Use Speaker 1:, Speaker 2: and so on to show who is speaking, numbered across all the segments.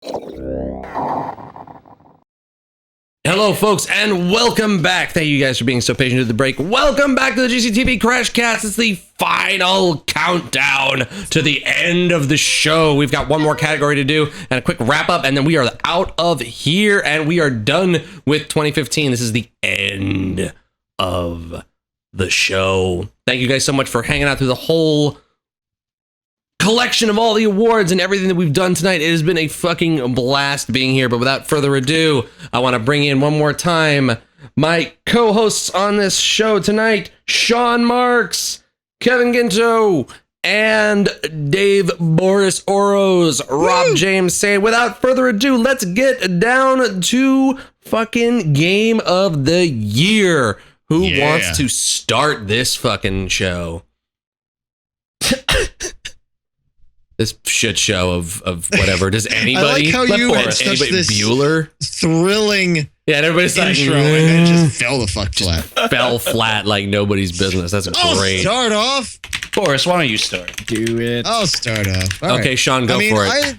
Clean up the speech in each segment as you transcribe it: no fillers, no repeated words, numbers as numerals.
Speaker 1: Hello, folks, and welcome back. Thank you guys for being so patient through the break. Welcome back to the GCTV Crashcast. It's the final countdown to the end of the show. We've got one more category to do and a quick wrap up, and then we are out of here, and we are done with 2015. This is the end of the show. Thank you guys so much for hanging out through the whole collection of all the awards and everything that we've done tonight. It has been a fucking blast being here, but without further ado, I want to bring in one more time my co-hosts on this show tonight, Sean Marks, Kevin Ginto, and Dave Boris Oros. Rob James saying, without further ado, let's get down to fucking Game of the Year. Who wants to start this fucking show? This shit show of whatever. Does anybody?
Speaker 2: I like how you had such this
Speaker 1: Bueller?
Speaker 2: Thrilling
Speaker 1: and everybody's like,
Speaker 2: intro and then just fell the fuck flat.
Speaker 1: Fell flat like nobody's business. That's great.
Speaker 2: Start off.
Speaker 3: Boris, why don't you start?
Speaker 4: Do it.
Speaker 2: I'll start off.
Speaker 1: All okay, Sean, go for it.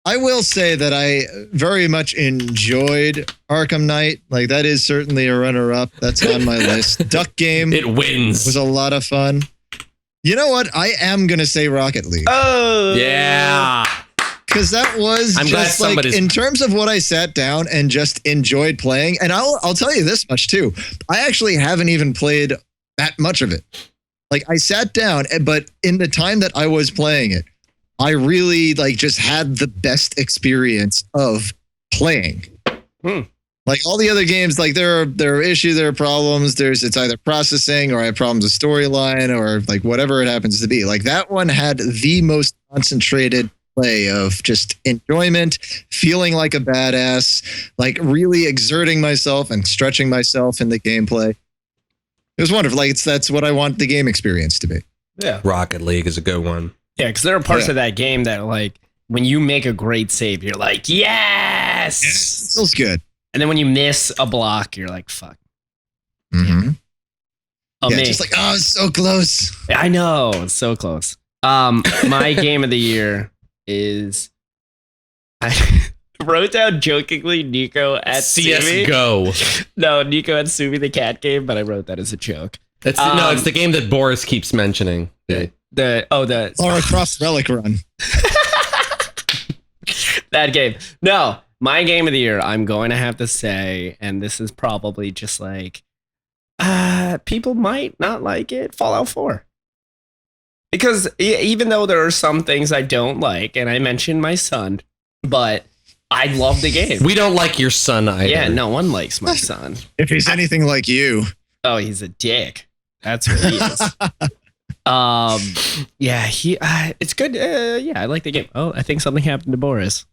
Speaker 2: I will say that I very much enjoyed Arkham Knight. Like, that is certainly a runner-up. That's on my list. Duck Game.
Speaker 1: It wins.
Speaker 2: Was a lot of fun. You know what? I am going to say Rocket League.
Speaker 4: Oh,
Speaker 1: yeah.
Speaker 2: Because that was just like, in terms of what I sat down and just enjoyed playing. And I'll tell you this much too. I actually haven't even played that much of it. Like, I sat down, but in the time that I was playing it, I really like just had the best experience of playing. Like all the other games, like there are issues, there are problems. It's either processing or I have problems with storyline or like whatever it happens to be. Like that one had the most concentrated play of just enjoyment, feeling like a badass, like really exerting myself and stretching myself in the gameplay. It was wonderful. Like that's what I want the game experience to be.
Speaker 4: Yeah,
Speaker 1: Rocket League is a good one.
Speaker 4: Yeah, because there are parts of that game that like when you make a great save, you're like, yes,
Speaker 2: it feels good.
Speaker 4: And then when you miss a block, you're like, fuck.
Speaker 2: Mm-hmm. Yeah, just like, oh, it's so close.
Speaker 4: I know, it's so close. My game of the year is, I wrote down jokingly Nico at
Speaker 1: CSGO.
Speaker 4: No, Nico at Sumi the cat game, but I wrote that as a joke.
Speaker 1: No, it's the game that Boris keeps mentioning.
Speaker 2: Lara Croft Relic Run.
Speaker 4: That game. No. My game of the year, I'm going to have to say, and this is probably just like, people might not like it, Fallout 4. Because even though there are some things I don't like, and I mentioned my son, but I love the game.
Speaker 1: We don't like your son either.
Speaker 4: Yeah, no one likes my son.
Speaker 2: If he's anything like you.
Speaker 4: Oh, he's a dick. That's what he is. It's good. I like the game. Oh, I think something happened to Boris.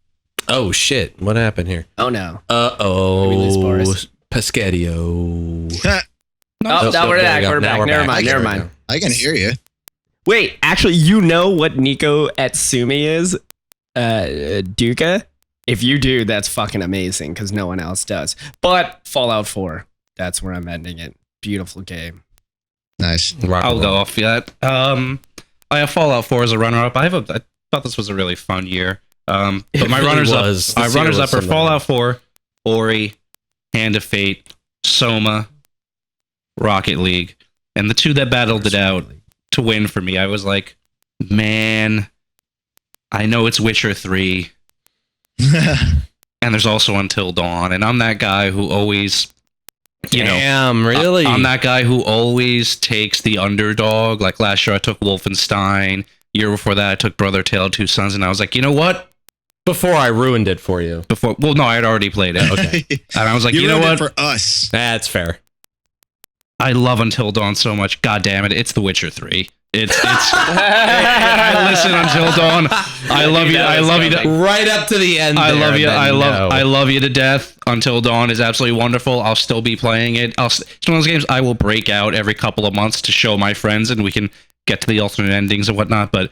Speaker 1: Oh shit! What happened here?
Speaker 4: Oh no!
Speaker 1: Uh-oh!
Speaker 4: We lose Boris.
Speaker 1: Pescatio.
Speaker 4: Now we're back. Never mind.
Speaker 2: I can hear you.
Speaker 4: Wait, actually, you know what Nico at Sumi is? Duca? If you do, that's fucking amazing because no one else does. But Fallout 4, that's where I'm ending it. Beautiful game.
Speaker 2: Nice.
Speaker 3: I'll go off that. I have Fallout 4 as a runner-up. I thought this was a really fun year. But my runners-up are Fallout 4, Ori, Hand of Fate, Soma, Rocket League, and the two that battled it out to win for me. I was like, man, I know it's Witcher 3, and there's also Until Dawn, and I'm that guy who always,
Speaker 1: really?
Speaker 3: I'm that guy who always takes the underdog. Like last year, I took Wolfenstein. Year before that, I took Brother Tale of Two Sons, and I was like, you know what?
Speaker 1: Before I ruined it for you.
Speaker 3: No, I had already played it. Okay. And I was like, you know what?
Speaker 2: For us.
Speaker 1: That's fair.
Speaker 3: I love Until Dawn so much. God damn it. It's The Witcher 3. I listen, Until Dawn. I love you.
Speaker 1: Right up to the end.
Speaker 3: I love you. I love you to death. Until Dawn is absolutely wonderful. I'll still be playing it. It's one of those games I will break out every couple of months to show my friends and we can get to the alternate endings and whatnot, but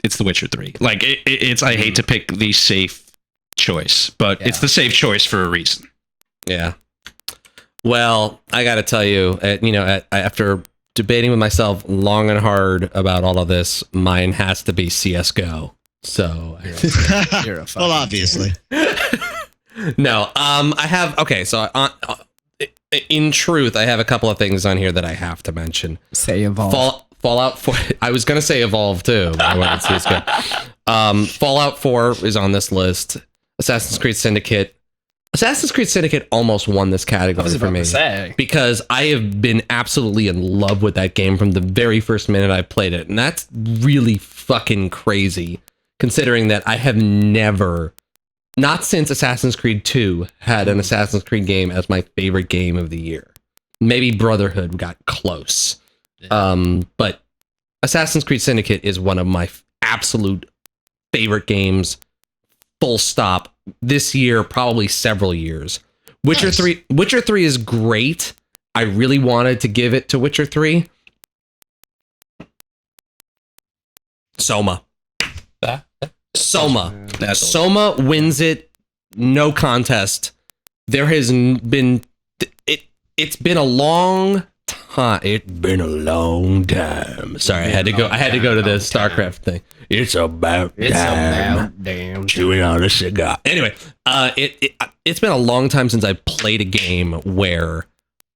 Speaker 3: it's The Witcher 3. Like, it's I hate to pick the safe choice, but it's the safe choice for a reason.
Speaker 1: Yeah. Well, I got to tell you, after debating with myself long and hard about all of this, mine has to be CSGO. So
Speaker 4: You're a
Speaker 2: well, obviously.
Speaker 1: No, I have so in truth, I have a couple of things on here that I have to mention.
Speaker 4: Say Evolve.
Speaker 1: Fallout 4. I was gonna say Evolve too, but I wanted to see good. Fallout 4 is on this list. Assassin's Creed Syndicate. Assassin's Creed Syndicate almost won this category for me because I have been absolutely in love with that game from the very first minute I played it, and that's really fucking crazy, considering that I have never, not since Assassin's Creed 2, had an Assassin's Creed game as my favorite game of the year. Maybe Brotherhood got close, but Assassin's Creed Syndicate is one of my absolute favorite games. Full stop. This year, probably several years. Witcher 3 is great. I really wanted to give it to Witcher 3. Soma wins it, no contest. There has been it's been a long time. It's been a long time. Sorry, I had to go to the StarCraft thing. It's about damn chewing on a cigar. Anyway, it's been a long time since I played a game where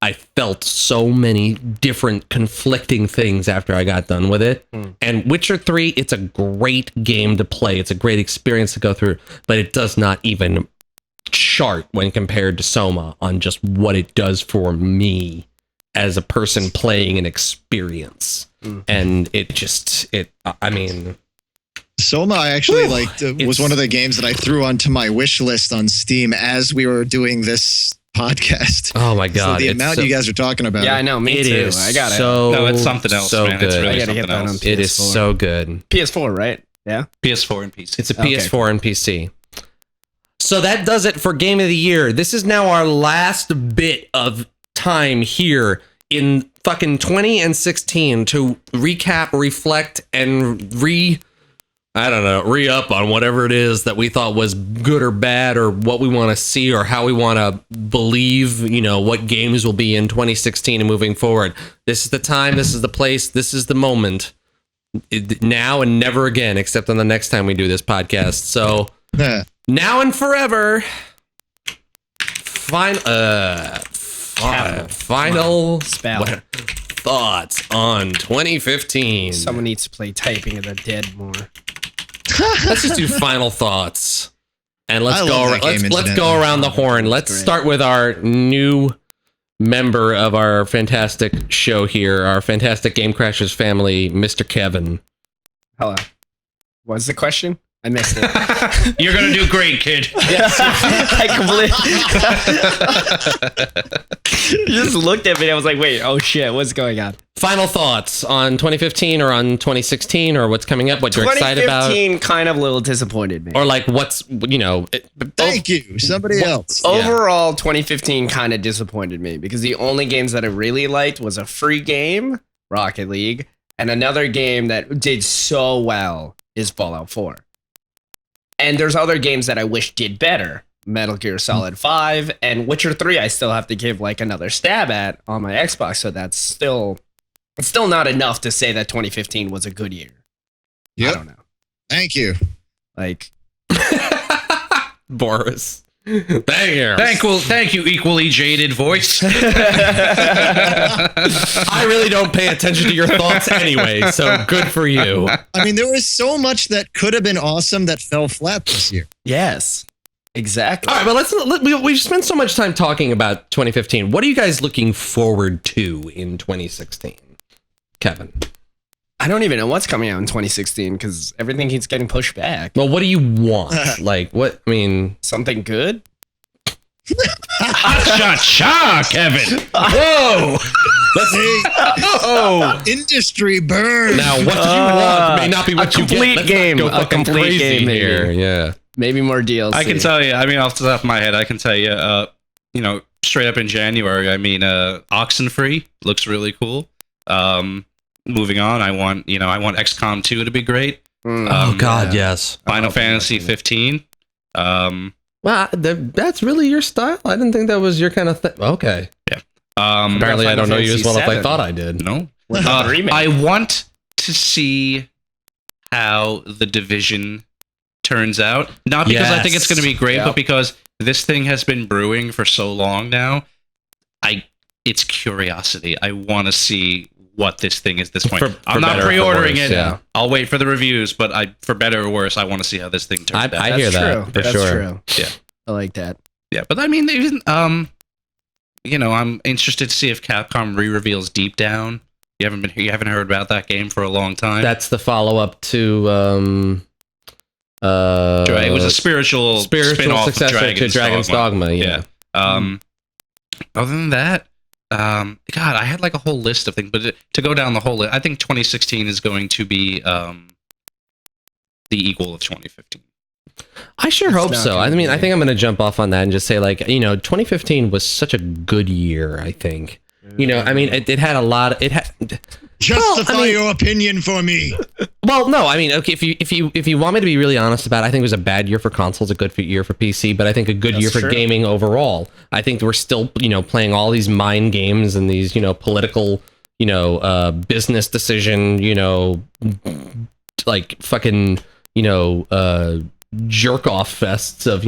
Speaker 1: I felt so many different conflicting things after I got done with it. And Witcher 3, it's a great game to play. It's a great experience to go through, but it does not even chart when compared to Soma on just what it does for me as a person playing an experience. And I mean,
Speaker 2: Soma, I actually was one of the games that I threw onto my wish list on Steam as we were doing this podcast.
Speaker 1: Oh my god!
Speaker 2: So the amount you guys are talking about.
Speaker 4: Yeah, I know. Me too. I got it.
Speaker 3: No, it's something else,
Speaker 1: so
Speaker 3: man.
Speaker 1: Good.
Speaker 3: It's really
Speaker 4: I gotta
Speaker 3: something
Speaker 4: get that
Speaker 3: else.
Speaker 4: on PS4.
Speaker 1: It is so good.
Speaker 4: PS4, right? Yeah.
Speaker 3: PS4 and PC.
Speaker 1: It's a PS4 and PC. So that does it for Game of the Year. This is now our last bit of time here in fucking 20 and 16 to recap, reflect, and re-up on whatever it is that we thought was good or bad, or what we want to see, or how we want to believe, what games will be in 2016 and moving forward. This is the time, this is the place, this is the moment. Now and never again, except on the next time we do this podcast. So now and forever. Final thoughts on 2015.
Speaker 4: Someone needs to play Typing of the Dead more.
Speaker 1: Let's just do final thoughts, and let's go around the horn. Let's start with our new member of our fantastic show here, our fantastic Game Crashers family, Mr. Kevin.
Speaker 4: Hello. What's the question? I missed it.
Speaker 3: You're gonna do great, kid.
Speaker 4: Yes. I completely. You just looked at me and I was like, wait, oh shit, what's going on?
Speaker 1: Final thoughts on 2015 or on 2016 or what's coming up, what you're excited about?
Speaker 4: 2015 kind of a little disappointed me.
Speaker 1: Or like what's,
Speaker 2: Thank you. Somebody else.
Speaker 4: Overall, 2015 kind of disappointed me because the only games that I really liked was a free game, Rocket League, and another game that did so well is Fallout 4. And there's other games that I wish did better. Metal Gear Solid 5 and Witcher 3 I still have to give like another stab at on my Xbox, so it's still not enough to say that 2015 was a good year.
Speaker 2: Yep.
Speaker 4: I don't know.
Speaker 2: Thank you.
Speaker 4: Like
Speaker 1: Boris. Thank you, equally jaded voice. I really don't pay attention to your thoughts anyway, so good for you.
Speaker 2: I mean, there was so much that could have been awesome that fell flat this year.
Speaker 4: Yes. Exactly.
Speaker 1: All right, but we've spent so much time talking about 2015. What are you guys looking forward to in 2016? Kevin.
Speaker 4: I don't even know what's coming out in 2016 because everything keeps getting pushed back.
Speaker 1: Well, what do you want? Like, what? I mean,
Speaker 4: something good?
Speaker 3: Cha, Kevin. Whoa.
Speaker 2: Industry burn.
Speaker 1: Now, what do you want may not be what you get.
Speaker 4: A complete game
Speaker 1: here. Yeah.
Speaker 4: Maybe more DLC.
Speaker 3: I can tell you, I mean, off the top of my head, I can tell you, straight up in January, I mean, Oxenfree looks really cool. Moving on, I want XCOM 2 to be great.
Speaker 1: Oh God, yes.
Speaker 3: Final Fantasy 15.
Speaker 1: Well, that's really your style. I didn't think that was your kind of thing. Okay.
Speaker 3: Yeah.
Speaker 1: Apparently, I don't know you as well as I thought I did.
Speaker 3: No. I want to see how The Division turns out. Not because I think it's going to be great, but because this thing has been brewing for so long now. It's curiosity. I want to see what this thing is at this point. I'm not pre-ordering it. Yeah. I'll wait for the reviews, but for better or worse, I want to see how this thing turns out.
Speaker 1: I hear that.
Speaker 4: That's
Speaker 1: sure.
Speaker 4: True.
Speaker 3: Yeah.
Speaker 4: I like that.
Speaker 3: Yeah, but I mean, even, I'm interested to see if Capcom re-reveals Deep Down. You haven't heard about that game for a long time.
Speaker 1: That's the follow-up to
Speaker 3: it was a spiritual
Speaker 1: successor to Dragon's Dogma. Yeah.
Speaker 3: Other than that, God, I had like a whole list of things, but to go down the whole list, I think 2016 is going to be the equal of 2015.
Speaker 1: I sure hope so. I mean, I think I'm going to jump off on that and just say, 2015 was such a good year, I think. I mean, it had a lot of,
Speaker 2: Justify your opinion for me.
Speaker 1: Well, no, I mean, okay, if you want me to be really honest about it, I think it was a bad year for consoles, a good year for PC, but I think a good year for gaming overall. I think we're still, playing all these mind games and these, political, business decision, like fucking, jerk off fests of,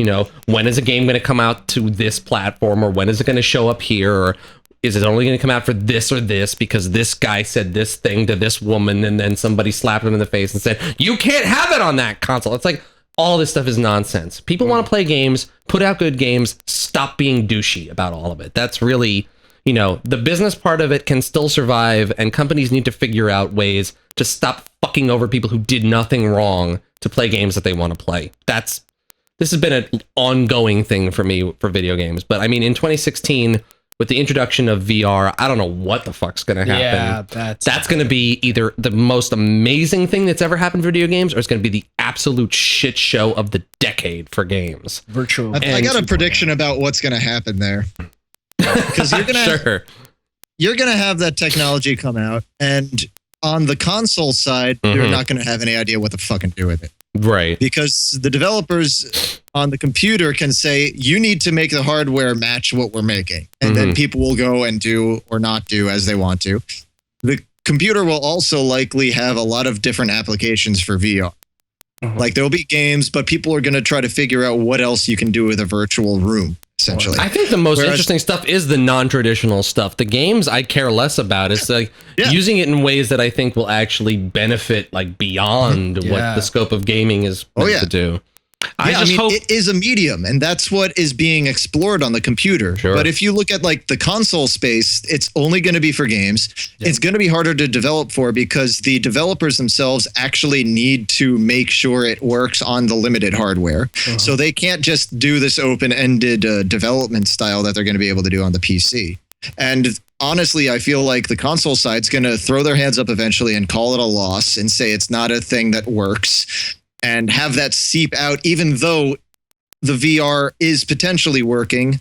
Speaker 1: when is a game going to come out to this platform, or when is it going to show up here, or is it only going to come out for this or this because this guy said this thing to this woman and then somebody slapped him in the face and said, you can't have it on that console. It's like, all this stuff is nonsense. People want to play games, put out good games, stop being douchey about all of it. That's really, the business part of it can still survive, and companies need to figure out ways to stop fucking over people who did nothing wrong to play games that they want to play. This has been an ongoing thing for me for video games. But I mean, in 2016, with the introduction of VR, I don't know what the fuck's going to happen. Yeah, that's going to be either the most amazing thing that's ever happened for video games, or it's going to be the absolute shit show of the decade for games.
Speaker 4: Virtual.
Speaker 2: I got a prediction about what's going to happen there. Because you're going to have that technology come out, and on the console side, you're not going to have any idea what to fucking do with it.
Speaker 1: Right.
Speaker 2: Because the developers on the computer can say, you need to make the hardware match what we're making. And then people will go and do or not do as they want to. The computer will also likely have a lot of different applications for VR. Like there'll be games, but people are going to try to figure out what else you can do with a virtual room, essentially.
Speaker 1: I think the most interesting stuff is the non-traditional stuff. The games I care less about. It's like using it in ways that I think will actually benefit like beyond what the scope of gaming is meant to do.
Speaker 2: I mean, it is a medium, and that's what is being explored on the computer. Sure. But if you look at like the console space, it's only going to be for games. It's going to be harder to develop for because the developers themselves actually need to make sure it works on the limited hardware. So they can't just do this open-ended development style that they're going to be able to do on the PC. And honestly, I feel like the console side's going to throw their hands up eventually and call it a loss and say it's not a thing that works, and have that seep out, even though the VR is potentially working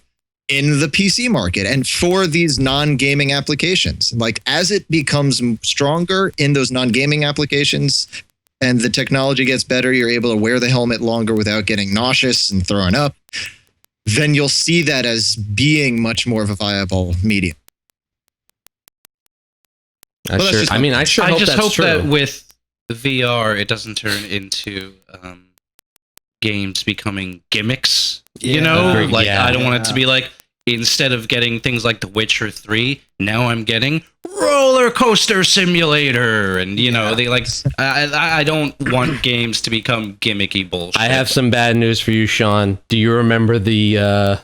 Speaker 2: in the PC market and for these non-gaming applications. Like as it becomes stronger in those non-gaming applications and the technology gets better, you're able to wear the helmet longer without getting nauseous and throwing up, then you'll see that as being much more of a viable medium.
Speaker 1: I just hope
Speaker 3: that with the VR, it doesn't turn into games becoming gimmicks. I don't want it to be like, instead of getting things like The Witcher 3, now I'm getting Roller Coaster Simulator, and they like. I don't want games to become gimmicky bullshit.
Speaker 1: I have some bad news for you, Sean. Do you remember the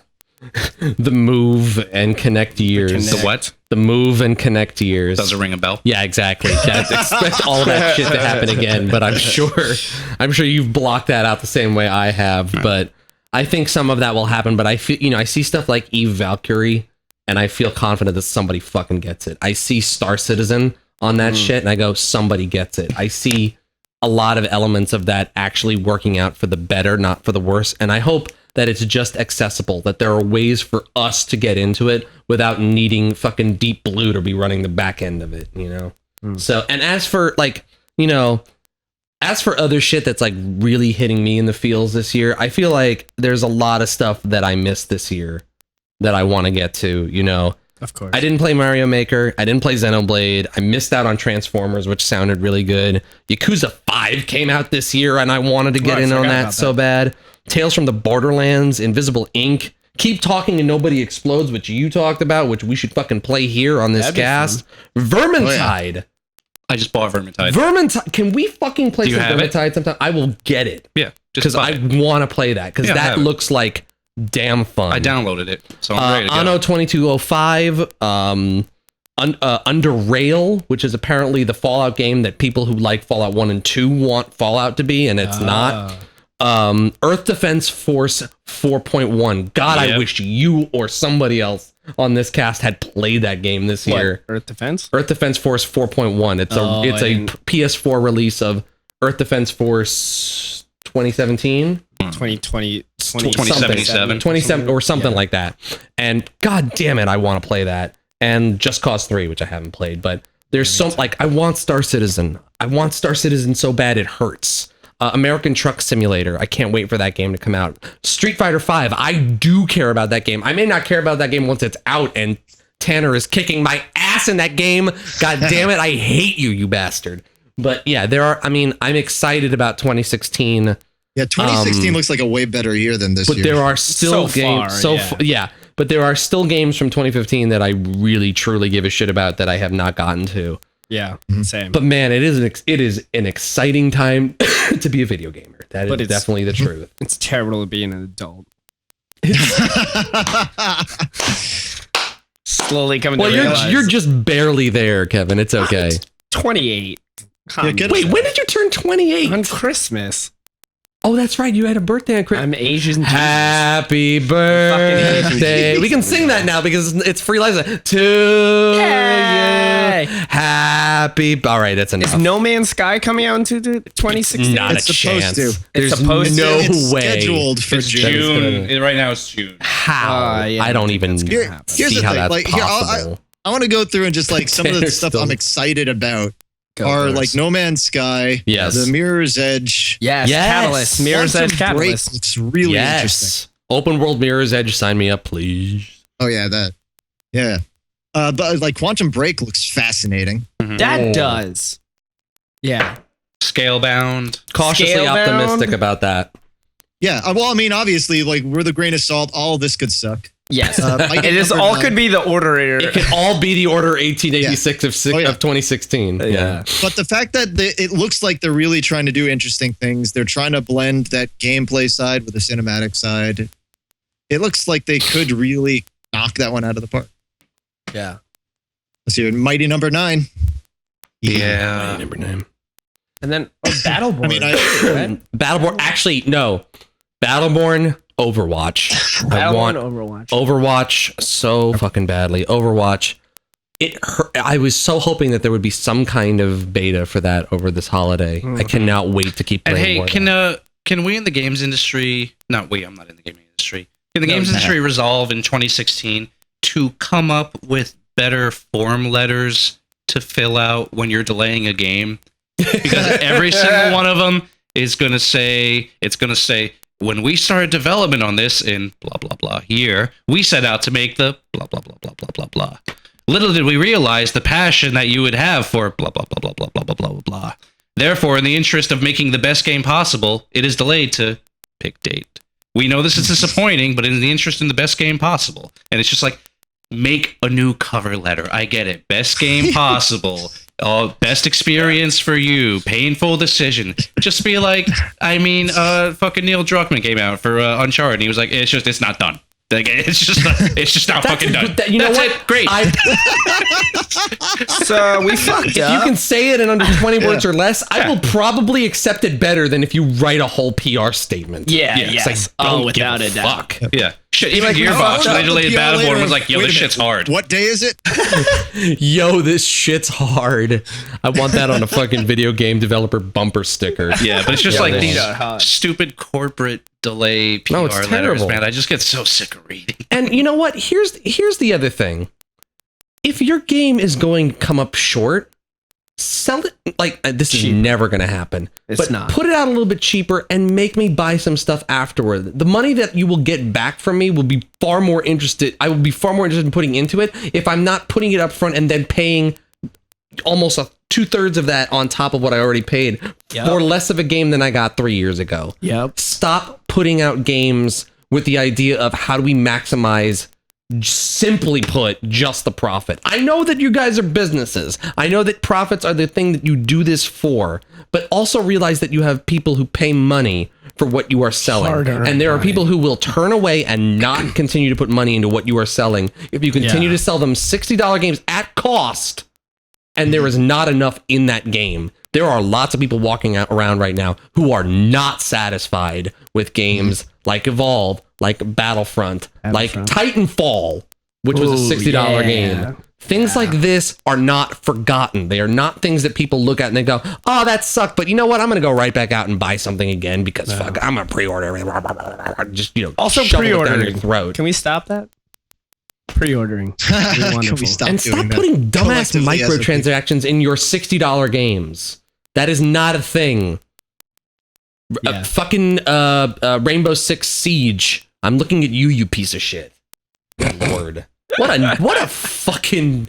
Speaker 1: Move and Connect years?
Speaker 3: The what?
Speaker 1: The Move and Connect years.
Speaker 3: Does it ring a bell?
Speaker 1: Yeah, exactly. Expect all that shit to happen again, but I'm sure you've blocked that out the same way I have. Right. But I think some of that will happen. But I feel, I see stuff like Eve Valkyrie, and I feel confident that somebody fucking gets it. I see Star Citizen on that shit, and I go, somebody gets it. I see a lot of elements of that actually working out for the better, not for the worse. And I hope that it's just accessible, that there are ways for us to get into it without needing fucking Deep Blue to be running the back end of it, So, and as for other shit that's like really hitting me in the feels this year, I feel like there's a lot of stuff that I missed this year that I want to get to,
Speaker 4: Of course.
Speaker 1: I didn't play Mario Maker. I didn't play Xenoblade. I missed out on Transformers, which sounded really good. Yakuza 5 came out this year, and I wanted to get in on that so bad. Tales from the Borderlands, Invisible Ink. Keep Talking and Nobody Explodes, which you talked about, which we should fucking play here on this cast. Vermintide.
Speaker 3: Oh, yeah. I just bought Vermintide.
Speaker 1: Vermintide. Can we fucking play some Vermintide sometime? I will get it.
Speaker 3: Yeah.
Speaker 1: Because I want to play that. Because that looks like damn fun.
Speaker 3: I downloaded it. So I'm ready to go.
Speaker 1: Anno 2205. Under Rail, which is apparently the Fallout game that people who like Fallout 1 and 2 want Fallout to be, and it's not. Earth Defense Force 4.1. God, I wish you or somebody else on this cast had played that game this year.
Speaker 4: Earth Defense
Speaker 1: Force 4.1. It's a PS4 release of Earth Defense Force 2017.
Speaker 3: 2077
Speaker 1: or something like that. And god damn it, I want to play that. And Just Cause 3, which I haven't played, but there's I want Star Citizen. I want Star Citizen so bad it hurts. American Truck Simulator. I can't wait for that game to come out. Street Fighter 5. I do care about that game. I may not care about that game once it's out and Tanner is kicking my ass in that game. God damn it. I hate you, you bastard. But yeah, I'm excited about 2016.
Speaker 2: Yeah, 2016 looks like a way better year than this year.
Speaker 1: But there are still games. But there are still games from 2015 that I really, truly give a shit about that I have not gotten to.
Speaker 4: Yeah, same.
Speaker 1: But man, it is an exciting time to be a video gamer. That is definitely the truth.
Speaker 4: It's terrible to be an adult. Slowly coming to realize.
Speaker 1: You're just barely there, Kevin. It's okay.
Speaker 4: 28.
Speaker 1: Wait, when did you turn 28?
Speaker 4: On Christmas.
Speaker 1: Oh, that's right. You had a birthday on Christmas.
Speaker 4: I'm Asian.
Speaker 1: Happy birthday. We can sing that now because it's free license. To you. Happy. All right, that's enough.
Speaker 4: Is No Man's Sky coming out in 2016?
Speaker 1: Not
Speaker 2: it's
Speaker 1: a chance.
Speaker 2: To.
Speaker 1: There's
Speaker 4: supposed
Speaker 1: no
Speaker 2: it's
Speaker 1: way.
Speaker 2: Scheduled for
Speaker 3: June. Right now it's June.
Speaker 1: How? I don't even see how that's possible.
Speaker 2: I want to go through and just some of the stuff I'm excited about. No Man's Sky, the Mirror's Edge,
Speaker 4: Catalyst, Mirror's Edge, Catalyst.
Speaker 2: Looks really interesting.
Speaker 1: Open world Mirror's Edge, sign me up, please.
Speaker 2: Oh yeah, that, yeah. But Quantum Break looks fascinating.
Speaker 4: Mm-hmm. That does, yeah.
Speaker 3: Scalebound,
Speaker 1: cautiously optimistic about that.
Speaker 2: Yeah, well, I mean, obviously, we're the grain of salt. All this could suck.
Speaker 4: Yes, it is. All could be the order.
Speaker 1: It could all be the order 1886 of 2016. Yeah,
Speaker 2: but the fact that it looks like they're really trying to do interesting things. They're trying to blend that gameplay side with the cinematic side. It looks like they could really knock that one out of the park.
Speaker 4: Yeah.
Speaker 2: Let's see, Mighty Number 9.
Speaker 1: Yeah, Mighty Number 9.
Speaker 4: And then Battleborn.
Speaker 1: Battleborn. Actually, no. Battleborn. Overwatch. I want Overwatch so fucking badly. Overwatch. It hurt. I was so hoping that there would be some kind of beta for that over this holiday. I cannot wait to keep playing.
Speaker 3: And hey, can we in the games industry? Not we. I'm not in the gaming industry. Can the games industry resolve in 2016 to come up with better form letters to fill out when you're delaying a game? Because every single one of them is going to say, when we started development on this in blah, blah, blah year, we set out to make the blah, blah, blah, blah, blah, blah, blah. Little did we realize the passion that you would have for blah, blah, blah, blah, blah, blah, blah, blah, blah. Therefore, in the interest of making the best game possible, it is delayed to pick date. We know this is disappointing, but in the interest in the best game possible. And it's just make a new cover letter. I get it. Best game possible. Best experience for you. Painful decision. Just be fucking Neil Druckmann came out for Uncharted. And he was like, it's not done. It's just not fucking done.
Speaker 1: You know what?
Speaker 3: Great.
Speaker 4: So we fucked
Speaker 1: up. If you can say it in under 20 words or less, I will probably accept it better than if you write a whole PR statement.
Speaker 4: Yeah. Yes. Without a doubt.
Speaker 1: Fuck.
Speaker 3: Yeah. Shit, even Gearbox, when they delayed Battleborn, was like, yo, this shit's hard.
Speaker 2: What day is it?
Speaker 1: Yo, this shit's hard. I want that on a fucking video game developer bumper sticker.
Speaker 3: Yeah, but it's just these stupid corporate delay PR letters, man. I just get so sick of reading.
Speaker 1: And you know what? Here's the other thing. If your game is going to come up short, sell it like this is never going to happen.
Speaker 4: It's not.
Speaker 1: Put it out a little bit cheaper and make me buy some stuff afterward. The money that you will get back from me will be far more interested. I will be far more interested in putting into it if I'm not putting it up front and then paying almost 2/3 of that on top of what I already paid for less of a game than I got 3 years ago.
Speaker 4: Yep.
Speaker 1: Stop putting out games with the idea of how do we maximize, simply put, just the profit. I know that you guys are businesses. I know that profits are the thing that you do this for, but also realize that you have people who pay money for what you are selling. And there are people who will turn away and not continue to put money into what you are selling if you continue to sell them $60 games at cost and there is not enough in that game. There are lots of people walking around right now who are not satisfied with games like Evolve, like Battlefront, like Titanfall, which was a $60 game. Things like this are not forgotten. They are not things that people look at and they go, oh, that sucked, but you know what? I'm going to go right back out and buy something again because fuck, I'm going to pre-order. Just,
Speaker 4: also pre-ordering. Your throat. Can we stop that? Pre-ordering.
Speaker 2: Can we stop
Speaker 1: and stop putting dumbass microtransactions in your $60 games. That is not a thing. Fucking Rainbow Six Siege. I'm looking at you, you piece of shit. Good Lord. What a fucking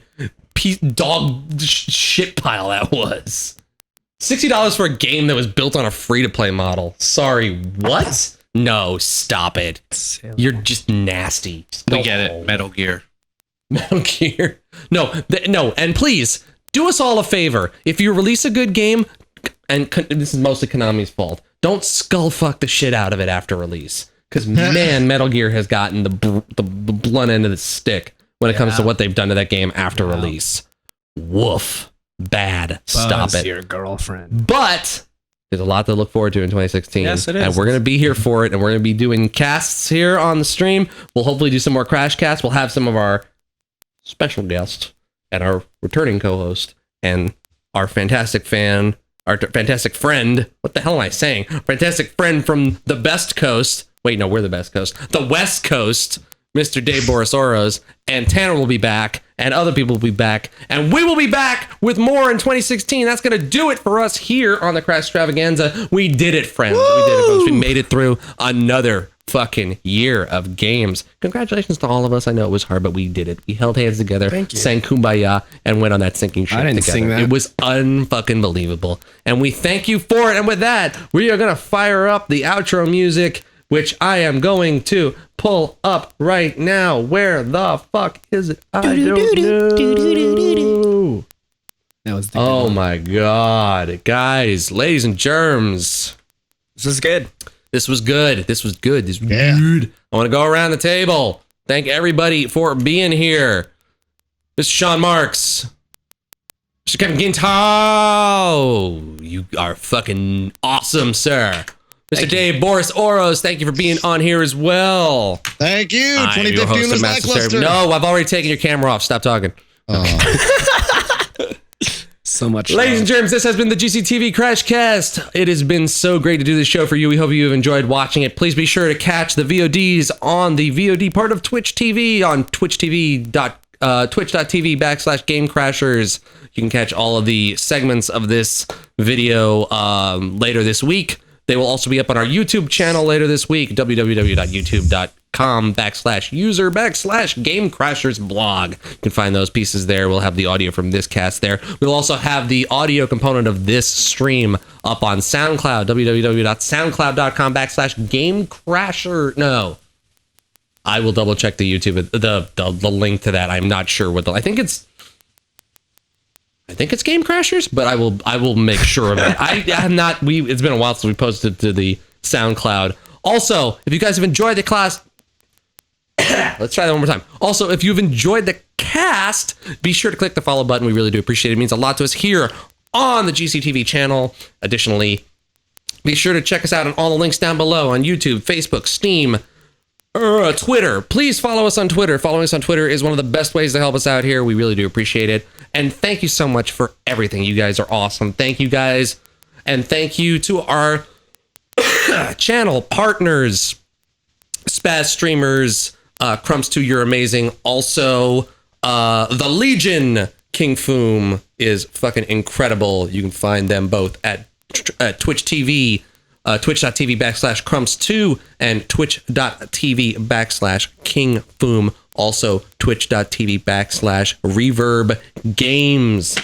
Speaker 1: dog shit pile that was. $60 for a game that was built on a free-to-play model. Sorry, what? No, stop it. You're just nasty.
Speaker 3: We get it. Metal Gear.
Speaker 1: Metal Gear. No, and please, do us all a favor. If you release a good game, and this is mostly Konami's fault, don't skull fuck the shit out of it after release. Because, man, Metal Gear has gotten the blunt end of the stick when it comes to what they've done to that game after release. Woof. Bad. Stop it.
Speaker 4: Your girlfriend.
Speaker 1: But there's a lot to look forward to in 2016.
Speaker 4: Yes, it is.
Speaker 1: And we're going to be here for it. And we're going to be doing casts here on the stream. We'll hopefully do some more Crash casts. We'll have some of our special guests and our returning co-host and our fantastic fan, our fantastic friend. What the hell am I saying? Fantastic friend from the best coast. Wait, no, we're the best coast. The West Coast, Mr. Dave Boris Oros, and Tanner will be back, and other people will be back, and we will be back with more in 2016. That's going to do it for us here on the Crashstravaganza. We did it, friends. Woo! We did it, folks. We made it through another fucking year of games. Congratulations to all of us. I know it was hard, but we did it. We held hands together, sang Kumbaya, and went on that sinking ship together.
Speaker 4: Sing that.
Speaker 1: It was unfucking believable, and we thank you for it. And with that, we are going to fire up the outro music, which I am going to pull up right now. Where the fuck is it? I don't know.
Speaker 4: That was the
Speaker 1: oh my god. Guys, ladies and germs.
Speaker 4: This is good.
Speaker 1: This was good. This was good. This was good. I want to go around the table. Thank everybody for being here. Mr. Sean Marks. Mr. Kevin Ginto. You are fucking awesome, sir. Mr. Dave Boris Oros, thank you for being on here as well.
Speaker 2: Thank you. 2015 was lackluster.
Speaker 1: No, I've already taken your camera off. Stop talking.
Speaker 4: So much.
Speaker 1: Ladies and germs, this has been the GCTV Crashcast. It has been so great to do this show for you. We hope you have enjoyed watching it. Please be sure to catch the VODs on the VOD part of Twitch TV on twitch.tv/GameCrashers. You can catch all of the segments of this video later this week. They will also be up on our YouTube channel later this week, www.youtube.com/user/GameCrashersblog. You can find those pieces there. We'll have the audio from this cast there. We'll also have the audio component of this stream up on SoundCloud, www.soundcloud.com/GameCrasher. No, I will double check the YouTube, the link to that. I'm not sure what I think it's Game Crashers, but I will make sure of it. I'm not. It's been a while since we posted to the SoundCloud. Also, if you guys have enjoyed the class, let's try that one more time. Also, if you've enjoyed the cast, be sure to click the follow button. We really do appreciate it. It means a lot to us here on the GCTV channel. Additionally, be sure to check us out on all the links down below on YouTube, Facebook, Steam, Twitter. Please follow us on Twitter. Following us on Twitter is one of the best ways to help us out here. We really do appreciate it. And thank you so much for everything. You guys are awesome. Thank you guys. And thank you to our channel partners, Spaz Streamers, Crumps2, you're amazing. Also, The Legion, King Foom is fucking incredible. You can find them both at Twitch TV, twitch.tv/Crumps2 and twitch.tv/King Foom. Also twitch.tv/Reverb Games.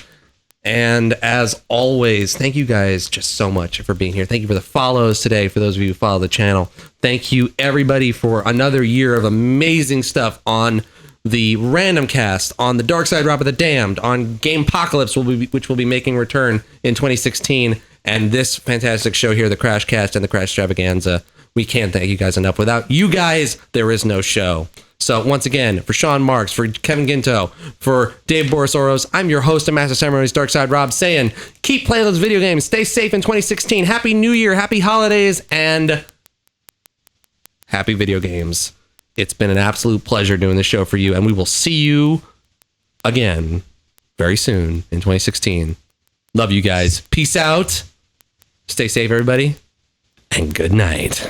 Speaker 1: And as always, thank you guys just so much for being here. Thank you for the follows today, for those of you who follow the channel. Thank you, everybody, for another year of amazing stuff on the Random Cast, on the Dark Side Drop of the Damned, on Gamepocalypse, which will be making return in 2016, and this fantastic show here, the Crashcast and the Crashstravaganza. We can't thank you guys enough. Without you guys, there is no show. So once again, for Sean Marks, for Kevin Ginto, for Dave Borisoros, I'm your host and Master Ceremonies, Darkside Rob, saying keep playing those video games, stay safe in 2016, Happy New Year, Happy Holidays, and happy video games. It's been an absolute pleasure doing this show for you, and we will see you again very soon in 2016. Love you guys. Peace out. Stay safe, everybody, and good night.